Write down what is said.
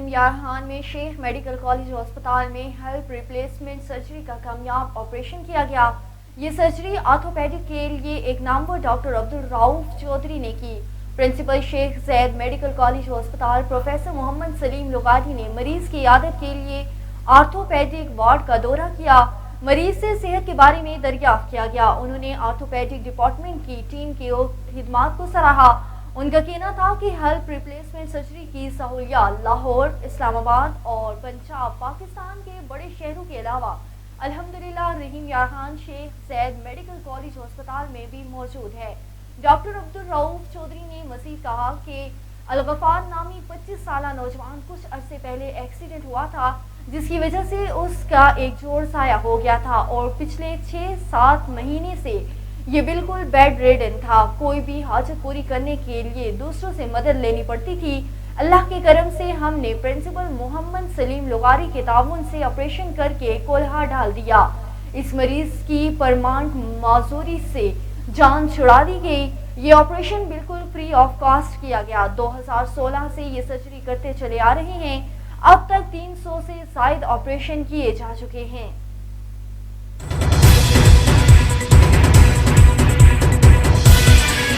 रहीम यारहान में Sheikh medical college अस्पताल में हेल्प रिप्लेसमेंट सर्जरी का कामयाब ऑपरेशन किया गया। ये सर्जरी ऑर्थोपेडिक के लिए एक नामवर डॉक्टर अब्दुल रऊफ चौधरी ने की। Principal Sheikh Zayed medical college अस्पताल प्रोफेसर मोहम्मद सलीम लुगारी ने मरीज की इयादत के लिए ऑर्थोपेडिक वार्ड का दौरा किया। मरीज से सेहत के बारे में दरियाफ्त किया गया। उन्होंने ऑर्थोपेडिक डिपार्टमेंट की टीम की खिदमात को सराहा। उनका कहना था कि हेल्प रिप्लेसमेंट सर्जरी की सहूलियात लाहौर, इस्लामाबाद और पंजाब, पाकिस्तान के बड़े शहरों के अलावा अल्हम्दुलिल्लाह रहीम यारहान शेख जैद मेडिकल कॉलेज अस्पताल में भी मौजूद है। डॉक्टर अब्दुल रऊफ चौधरी ने मज़ीद कहा कि अलगफार नामी 25 साला नौजवान कुछ अरसे पहले एक्सीडेंट हुआ था, जिसकी वजह से उसका एक जोड़ साया हो गया था और पिछले 6-7 महीने से ये बिल्कुल बेड रिडन था। कोई भी हाजत पूरी करने के लिए दूसरों से मदद लेनी पड़ती थी। अल्लाह के करम से हमने प्रिंसिपल मोहम्मद सलीम लुगारी के ताउन से ऑपरेशन करके कोल्हा डाल दिया। इस मरीज की परमानेंट माजूरी से जान छुड़ा दी गई। ये ऑपरेशन बिल्कुल फ्री ऑफ कॉस्ट किया गया। 2016 से ये सर्जरी करते चले आ रहे हैं। अब तक 300 से ज्यादा ऑपरेशन किए जा चुके हैं।